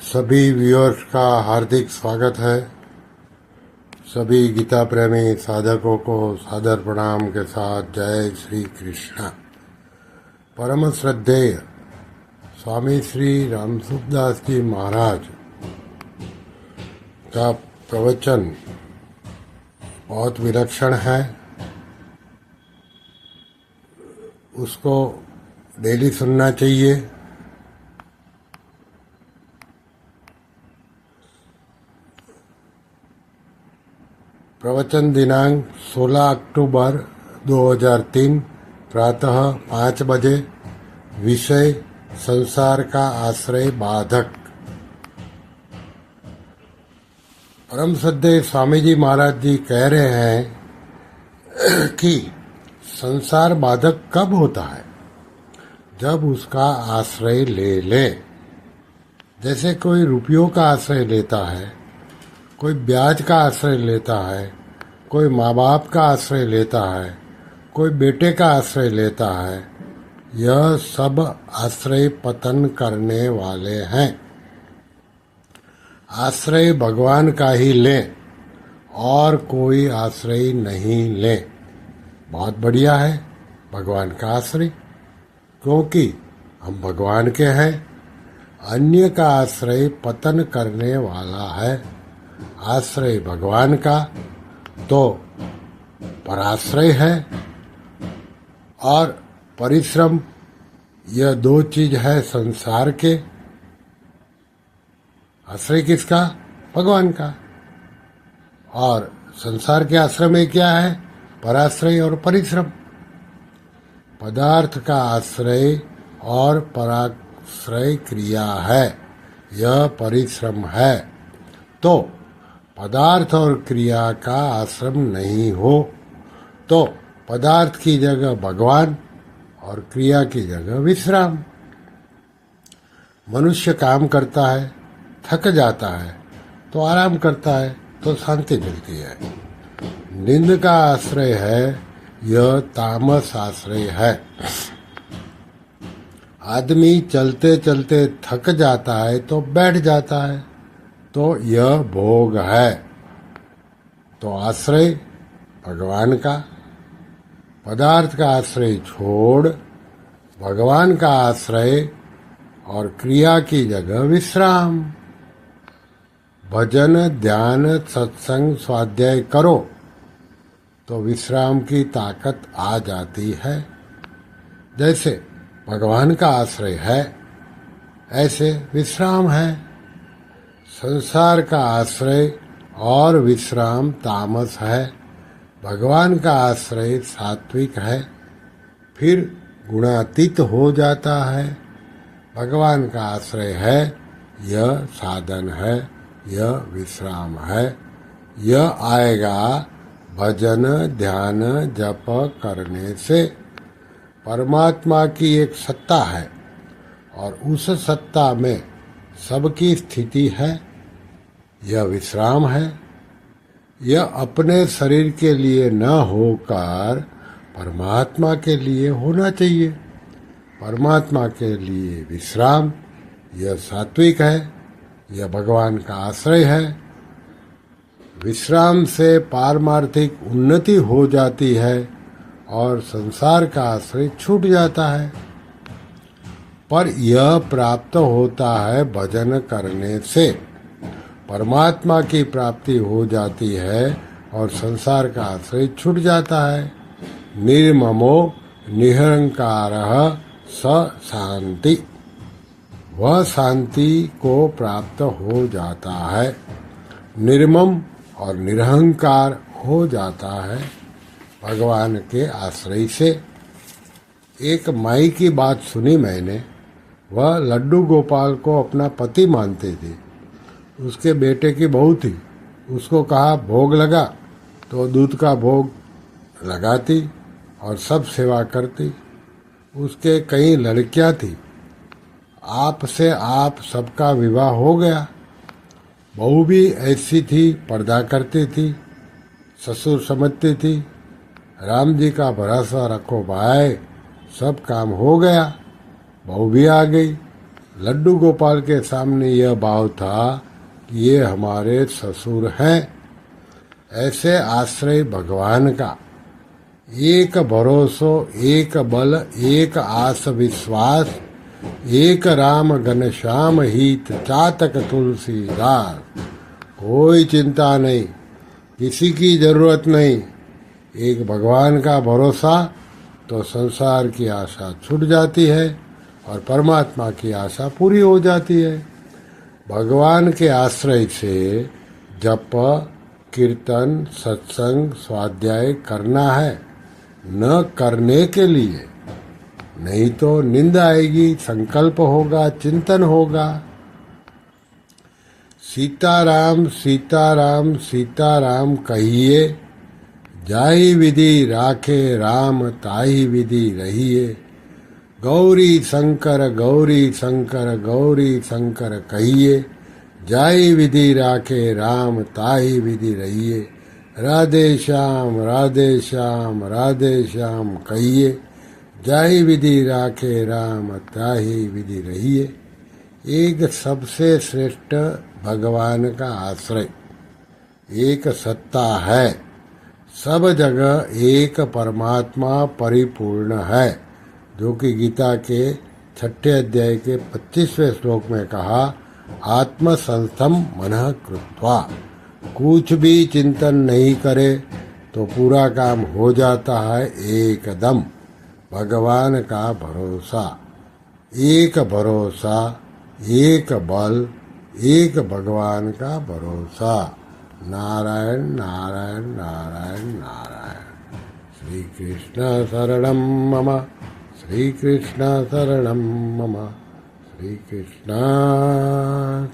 सभी व्यूअर्स का हार्दिक स्वागत है। सभी गीता प्रेमी साधकों को सादर प्रणाम के साथ जय श्री कृष्ण। परम श्रद्धेय स्वामी श्री रामसुखदास जी महाराज का प्रवचन बहुत विलक्षण है। उसको डेली सुनना चाहिए। प्रवचन दिनांक 16 अक्टूबर 2003 प्रातः 5 बजे। विषय संसार का आश्रय बाधक। परम श्रद्धेय स्वामी जी महाराज जी कह रहे हैं कि संसार बाधक कब होता है? जब उसका आश्रय ले ले। जैसे कोई रुपयों का आश्रय लेता है, कोई ब्याज का आश्रय लेता है, कोई माँ बाप का आश्रय लेता है, कोई बेटे का आश्रय लेता है। यह सब आश्रय पतन करने वाले हैं। आश्रय भगवान का ही लें और कोई आश्रय नहीं लें। बहुत बढ़िया है भगवान का आश्रय, क्योंकि हम भगवान के हैं। अन्य का आश्रय पतन करने वाला है। आश्रय भगवान का तो पराश्रय है और परिश्रम। यह दो चीज है संसार के। आश्रय किसका? भगवान का। और संसार के आश्रय में क्या है? पराश्रय और परिश्रम। पदार्थ का आश्रय और पराश्रय क्रिया है, यह परिश्रम है। तो पदार्थ और क्रिया का आश्रम नहीं हो तो पदार्थ की जगह भगवान और क्रिया की जगह विश्राम। मनुष्य काम करता है, थक जाता है तो आराम करता है तो शांति मिलती है। नींद का आश्रय है, यह तामस आश्रय है। आदमी चलते चलते थक जाता है तो बैठ जाता है तो यह भोग है। तो आश्रय भगवान का। पदार्थ का आश्रय छोड़ भगवान का आश्रय और क्रिया की जगह विश्राम। भजन, ध्यान, सत्संग, स्वाध्याय करो तो विश्राम की ताकत आ जाती है। जैसे भगवान का आश्रय है, ऐसे विश्राम है। संसार का आश्रय और विश्राम तामस है। भगवान का आश्रय सात्विक है, फिर गुणातीत हो जाता है। भगवान का आश्रय है, यह साधन है, यह विश्राम है। यह आएगा भजन, ध्यान, जप करने से। परमात्मा की एक सत्ता है और उस सत्ता में सबकी स्थिति है। यह विश्राम है। यह अपने शरीर के लिए न होकर परमात्मा के लिए होना चाहिए। परमात्मा के लिए विश्राम, यह सात्विक है, यह भगवान का आश्रय है। विश्राम से पारमार्थिक उन्नति हो जाती है और संसार का आश्रय छूट जाता है। पर यह प्राप्त होता है भजन करने से। परमात्मा की प्राप्ति हो जाती है और संसार का आश्रय छूट जाता है। निर्ममो निरहंकारः स शांति। वह शांति को प्राप्त हो जाता है। निर्मम और निरहंकार हो जाता है भगवान के आश्रय से। एक माई की बात सुनी मैंने। वह लड्डू गोपाल को अपना पति मानती थी। उसके बेटे की बहू थी। उसको कहा भोग लगा तो दूध का भोग लगाती और सब सेवा करती। उसके कई लड़कियां थी। आप से आप सबका विवाह हो गया। बहू भी ऐसी थी, पर्दा करती थी, ससुर समझती थी। राम जी का भरोसा रखो भाई, सब काम हो गया। बहू भी आ गई, लड्डू गोपाल के सामने यह भाव था कि ये हमारे ससुर हैं। ऐसे आश्रय भगवान का, एक भरोसो, एक बल, एक आस विश्वास, एक राम घनश्याम हित चातक तुलसीदास। कोई चिंता नहीं, किसी की जरूरत नहीं, एक भगवान का भरोसा तो संसार की आशा छूट जाती है और परमात्मा की आशा पूरी हो जाती है। भगवान के आश्रय से जप, कीर्तन, सत्संग, स्वाध्याय करना है, न करने के लिए, नहीं तो निंदा आएगी, संकल्प होगा, चिंतन होगा। सीताराम सीताराम सीताराम कहिए, जाहि विधि राखे राम ताहि विधि रहिए। गौरी शंकर गौरी शंकर गौरी शंकर कहिए, जाहि विधि राखे राम ताहि विधि रहिए। राधे श्याम राधे श्याम राधे श्याम कहिए, जाहि विधि राखे राम ताहि विधि रहिए। एक सबसे श्रेष्ठ भगवान का आश्रय, एक सत्ता है, सब जगह एक परमात्मा परिपूर्ण है, जो कि गीता के 6 अध्याय के 25वें श्लोक में कहा, आत्मसंस्थम मनः कृत्वा। कुछ भी चिंतन नहीं करे तो पूरा काम हो जाता है एकदम। भगवान का भरोसा, एक भरोसा, एक बल, एक भगवान का भरोसा। नारायण नारायण नारायण नारायण। श्री कृष्ण शरणं मम, श्री कृष्ण शरणं मम, श्री कृष्ण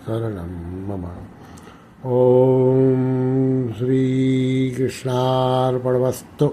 शरणं मम। ओम श्री कृष्णार्पणमस्तु।